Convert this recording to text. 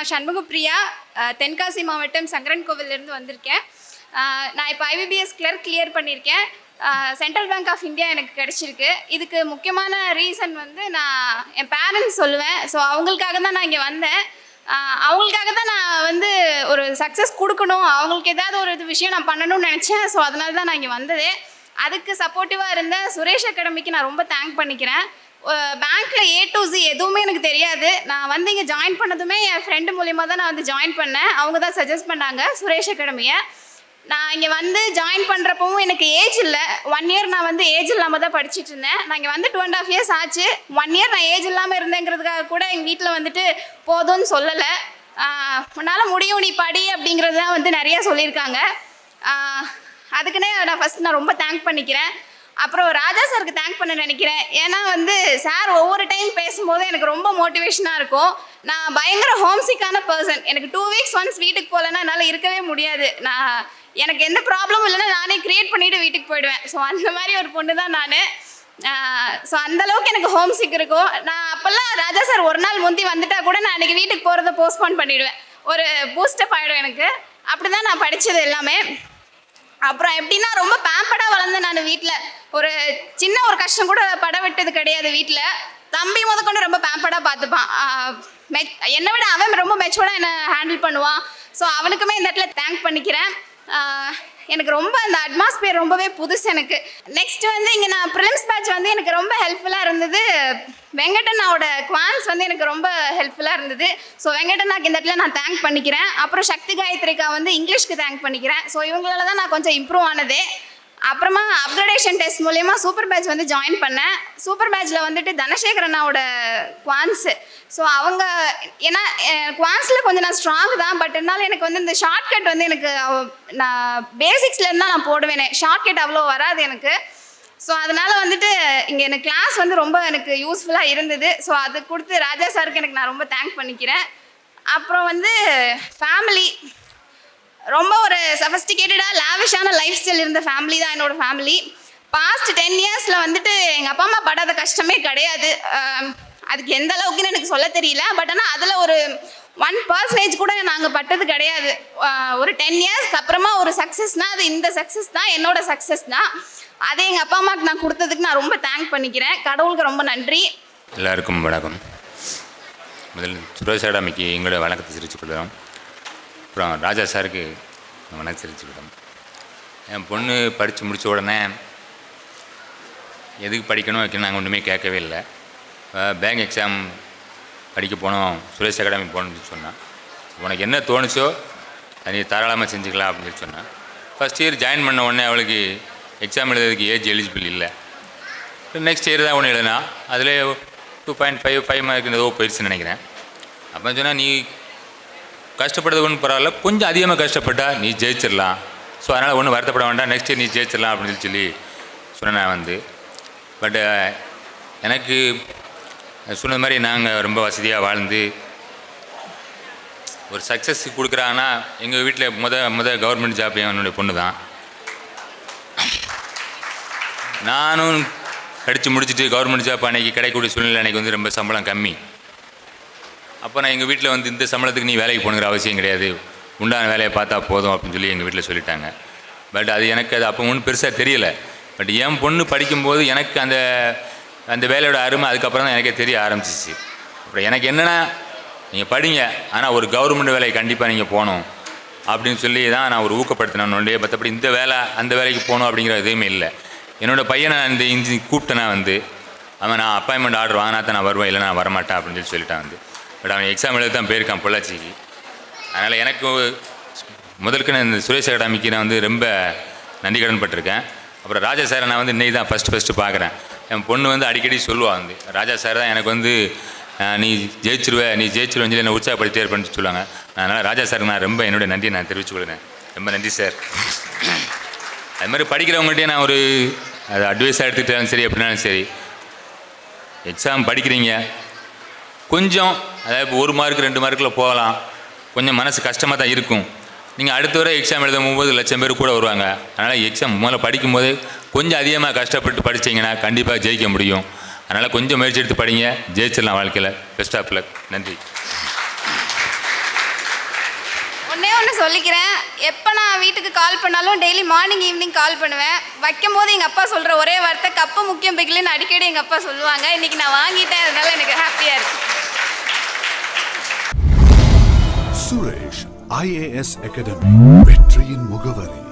நான் சண்முகப்பிரியா, தென்காசி மாவட்டம் சங்கரன்கோவிலிருந்து வந்திருக்கேன். நான் இப்போ ஐபிபிஎஸ் கிளர்க் கிளியர் பண்ணியிருக்கேன். சென்ட்ரல் பேங்க் ஆஃப் இந்தியா எனக்கு கிடச்சிருக்கு. இதுக்கு முக்கியமான ரீசன் வந்து நான் என் பேரண்ட்ஸ் சொல்லுவேன். ஸோ அவங்களுக்காக தான் நான் இங்கே வந்தேன். அவங்களுக்காக தான் நான் வந்து ஒரு சக்ஸஸ் கொடுக்கணும், அவங்களுக்கு ஏதாவது ஒரு விஷயம் நான் பண்ணணும்னு நினச்சேன். ஸோ அதனால தான் நான் இங்கே வந்ததே. அதுக்கு சப்போர்ட்டிவாக இருந்த சுரேஷ் அகாடமிக்கு நான் ரொம்ப தேங்க் பண்ணிக்கிறேன். பேங்க்கில் A to Z எதுவுமே எனக்கு தெரியாது. நான் வந்து இங்கே ஜாயின் பண்ணதுமே என் ஃப்ரெண்டு மூலிமா தான் நான் வந்து ஜாயின் பண்ணேன். அவங்க தான் சஜஸ்ட் பண்ணாங்க சுரேஷ் அகாடமியை. நான் இங்கே வந்து ஜாயின் பண்ணுறப்பவும் எனக்கு ஏஜ் இல்லை. 1 இயர் நான் வந்து ஏஜ் இல்லாமல் தான் படிச்சுட்டு இருந்தேன். நான் இங்கே வந்து 2.5 years ஆச்சு. 1 இயர் நான் ஏஜ் இல்லாமல் இருந்தேங்கிறதுக்காக கூட எங்கள் வீட்டில் வந்துட்டு போதும்னு சொல்லலை. உன்னால் முடியும், நீ படி அப்படிங்கிறது தான் வந்து நிறையா சொல்லியிருக்காங்க. அதுக்குன்னே நான் ரொம்ப தேங்க் பண்ணிக்கிறேன். அப்புறம் ராஜா சாருக்கு தேங்க் பண்ண நினைக்கிறேன். ஏன்னா வந்து சார் ஒவ்வொரு டைம் பேசும்போது எனக்கு ரொம்ப மோட்டிவேஷனாக இருக்கும். நான் பயங்கர ஹோம்சிக்கான பர்சன். எனக்கு 2 weeks ஒன்ஸ் வீட்டுக்கு போகலன்னா என்னால் இருக்கவே முடியாது. எனக்கு எந்த ப்ராப்ளமும் இல்லைன்னா நானே க்ரியேட் பண்ணிவிட்டு வீட்டுக்கு போயிடுவேன். ஸோ அந்த மாதிரி ஒரு பொண்ணு தான் நான். ஸோ அந்தளவுக்கு எனக்கு ஹோம் சிக் இருக்கும். நான் அப்போல்லாம் ராஜா சார் ஒரு நாள் முந்தி வந்துட்டா கூட நான் அன்றைக்கி வீட்டுக்கு போகிறத போஸ்ட்போன் பண்ணிவிடுவேன். ஒரு பூஸ்டப் ஆகிடும் எனக்கு. அப்படி தான் நான் படித்தது எல்லாமே. அப்புறம் எப்படின்னா ரொம்ப பேம்படாக வளர்ந்தேன் நான் வீட்டில். ஒரு சின்ன ஒரு கஷ்டம் கூட பட விட்டது கிடையாது வீட்டில். தம்பி முதற்கொண்டு ரொம்ப பேம்படாக பார்த்துப்பான். என்னை விட அவன் ரொம்ப மெச்சூர்டாக என்னை ஹேண்டில் பண்ணுவான். ஸோ அவனுக்குமே இந்த இடத்துல தேங்க் பண்ணிக்கிறேன். எனக்கு ரொம்ப அந்த அட்மாஸ்பியர் ரொம்பவே புதுசு எனக்கு. நெக்ஸ்ட் வந்து இங்கே நான் ப்ரிலிம்ஸ் பேட்ச் வந்து எனக்கு ரொம்ப ஹெல்ப்ஃபுல்லாக இருந்தது. வெங்கடண்ணாவோட குவான்ஸ் வந்து எனக்கு ரொம்ப ஹெல்ப்ஃபுல்லாக இருந்தது. ஸோ வெங்கடண்ணாக்கு இந்த இடத்துல நான் தேங்க் பண்ணிக்கிறேன். அப்புறம் சக்தி காயத்ரிக்கா வந்து இங்கிலீஷ்க்கு தேங்க் பண்ணிக்கிறேன். ஸோ இவங்களால தான் நான் கொஞ்சம் இம்ப்ரூவ் ஆனதே. அப்புறமா அப்கிரேடேஷன் டெஸ்ட் மூலயமா சூப்பர் பேட்ச் வந்து ஜாயின் பண்ணேன். சூப்பர் பேட்ச்சில் வந்துட்டு தனசேகர் அண்ணாவோட குவான்ஸு. ஸோ அவங்க ஏன்னா குவான்ஸில் கொஞ்சம் நான் ஸ்ட்ராங் தான். பட் இருந்தாலும் எனக்கு வந்து இந்த ஷார்ட்கட் வந்து எனக்கு நான் பேசிக்ஸ்லேருந்து தான் நான் போடுவேனே. ஷார்ட்கட் அவ்வளோ வராது எனக்கு. ஸோ அதனால் வந்துட்டு இங்கே எனக்கு கிளாஸ் வந்து ரொம்ப எனக்கு யூஸ்ஃபுல்லாக இருந்தது. ஸோ அது கொடுத்து ராஜா சாருக்கு எனக்கு நான் ரொம்ப தேங்க் பண்ணிக்கிறேன். அப்புறம் வந்து ஃபேமிலி ரொம்ப ஒரு சஃபஸ்டிகேட்டடாக லேவிஷான லைஃப் ஸ்டைல் இருந்த ஃபேமிலி தான் என்னோடய ஃபேமிலி. பாஸ்ட் 10 yearsல வந்துட்டு எங்கள் அப்பா அம்மா படாத கஷ்டமே கிடையாது. அதுக்கு எந்த அளவுக்குன்னு எனக்கு சொல்ல தெரியல. பட் ஆனால் அதில் ஒரு 1% கூட நாங்கள் பட்டது கிடையாது. ஒரு 10 yearsக்கு அப்புறமா ஒரு சக்ஸஸ்னால் அது இந்த சக்ஸஸ் தான், என்னோட சக்ஸஸ் தான். அதே எங்கள் அப்பா அம்மாவுக்கு நான் கொடுத்ததுக்கு நான் ரொம்ப தேங்க் பண்ணிக்கிறேன். கடவுளுக்கு ரொம்ப நன்றி. எல்லாருக்கும் வணக்கம். முதல் சுரேஷ் அகாடமிக்கு எங்களோட வணக்கத்தை தெரிவித்துக் கொள்கிறோம். அப்புறம் ராஜா சாருக்கு வணக்கம் தெரிவிச்சுக்கிட்டோம். என் பொண்ணு படித்து முடித்த உடனே எதுக்கு படிக்கணும் வைக்கணும் நாங்கள் ஒன்றுமே கேட்கவே இல்லை. பேங்க் எக்ஸாம் படிக்க போனோம், சுரேஷ் அகாடமி போகணுன்னு சொன்னான். உனக்கு என்ன தோணுச்சோ அது நீ தாராளமாக செஞ்சுக்கலாம் அப்படின்னு சொல்லி சொன்னான். ஃபஸ்ட் இயர் ஜாயின் பண்ண உடனே அவளுக்கு எக்ஸாம் எழுதுறதுக்கு ஏஜ் எலிஜிபிள் இல்லை. நெக்ஸ்ட் இயர் தான் ஒன்று எழுதுனா அதில் 2.5 மார்க் ஏதோ போயிடுச்சுன்னு நினைக்கிறேன். அப்போ சொன்னால் நீ கஷ்டப்படுறது ஒன்றும் பரவாயில்ல, கொஞ்சம் அதிகமாக கஷ்டப்பட்டா நீ ஜெயிச்சிடலாம். ஸோ அதனால் ஒன்றும் வருத்தப்பட வேண்டாம், நெக்ஸ்ட் இயர் நீ ஜெயிச்சிடலாம் அப்படின்னு சொல்லி சொன்னேன் நான் வந்து. பட் எனக்கு சொன்ன மாதிரி நாங்கள் ரொம்ப வசதியாக வாழ்ந்து ஒரு சக்ஸஸ் கொடுக்குறாங்கன்னா எங்கள் வீட்டில் முத கவர்மெண்ட் ஜாப் என்னுடைய பொண்ணு தான். நானும் படித்து முடிச்சுட்டு கவர்மெண்ட் ஜாப் அன்றைக்கி கிடைக்கக்கூடிய சூழ்நிலை அன்றைக்கி வந்து ரொம்ப சம்பளம் கம்மி. அப்போ நான் எங்கள் வீட்டில் வந்து இந்த சம்பளத்துக்கு நீ வேலைக்கு போகணுங்கிற அவசியம் கிடையாது, உண்டான வேலையை பார்த்தா போதும் அப்படின்னு சொல்லி எங்கள் வீட்டில் சொல்லிட்டாங்க. பட் அது எனக்கு அது அப்போ ஒன்றும் பெருசாக தெரியலை. பட் என் பொண்ணு படிக்கும்போது எனக்கு அந்த வேலையோட அருமை அதுக்கப்புறம் தான் எனக்கே தெரிய ஆரம்பிச்சிச்சு. அப்புறம் எனக்கு என்னென்னா நீங்கள் படிங்க, ஆனால் ஒரு கவர்மெண்ட் வேலையை கண்டிப்பாக நீங்கள் போகணும் அப்படின்னு சொல்லி தான் நான் ஒரு ஊக்கப்படுத்தினேன் ஒன்றே. மற்றபடி இந்த வேலை அந்த வேலைக்கு போகணும் அப்படிங்கிற எதுவுமே இல்லை. என்னோடய பையனை இந்த கூப்பிட்டேன் வந்து அவன் நான் அப்பாயின்மெண்ட் ஆர்டர் வாங்கினா தான் நான் வருவேன், இல்லை நான் வரமாட்டேன் அப்படின்னு சொல்லிட்டான் வந்து. பட் அவன் எக்ஸாம் எழுத தான் போயிருக்கான் பொள்ளாச்சிக்கு. அதனால் எனக்கு முதலுக்கு நான் இந்த சுரேஷ் அகாடமிக்கு நான் வந்து ரொம்ப நன்றி கடன் பட்டிருக்கேன். அப்புறம் ராஜா சாரை நான் வந்து இன்னைக்கு தான் ஃபஸ்ட்டு பார்க்குறேன். என் பொண்ணு வந்து அடிக்கடி சொல்லுவாள் வந்து ராஜா சார் தான் எனக்கு வந்து நீ ஜெயிச்சிருவேன்னு சொல்லி என்னை உற்சாகப்படுத்தி ஏற்படுத்தி சொல்லுவாங்க. அதனால் ராஜா சாருக்கு நான் ரொம்ப என்னுடைய நன்றியை நான் தெரிவித்துக் கொள்கிறேன். ரொம்ப நன்றி சார். அது மாதிரி படிக்கிறவங்கள்ட்டே நான் ஒரு அது அட்வைஸாக எடுத்துக்கிட்டாலும் சரி எப்படினாலும் சரி, எக்ஸாம் படிக்கிறீங்க கொஞ்சம் அதாவது 1 மார்க் 2 மார்க்கில் போகலாம், கொஞ்சம் மனசு கஷ்டமாக தான் இருக்கும். நீங்கள் அடுத்த வரை எக்ஸாம் எழுதும் 9 லட்சம் பேர் கூட வருவாங்க. அதனால் எக்ஸாம் முதல்ல படிக்கும்போது கொஞ்சம் அதிகமாக கஷ்டப்பட்டு படித்தீங்கன்னா கண்டிப்பாக ஜெயிக்க முடியும். அதனால் கொஞ்சம் முயற்சி எடுத்து படிங்க, ஜெயிச்சிடலாம் வாழ்க்கையில். Best of luck. நன்றி. ஒன்றே ஒன்று சொல்லிக்கிறேன், எப்போ நான் வீட்டுக்கு கால் பண்ணாலும் டெய்லி மார்னிங் ஈவினிங் கால் பண்ணுவேன். வைக்கும் போது எங்கள் அப்பா சொல்கிற ஒரே வார்த்தை கப்பு முக்கியம் பிகிலுன்னு அடிக்கடி எங்கள் அப்பா சொல்லுவாங்க. இன்றைக்கி நான் வாங்கிட்டேன், அதனால எனக்கு ஹாப்பியாக இருக்குது. சுரேஷ் IAS அகாடமி வெற்றியின் முகவரி.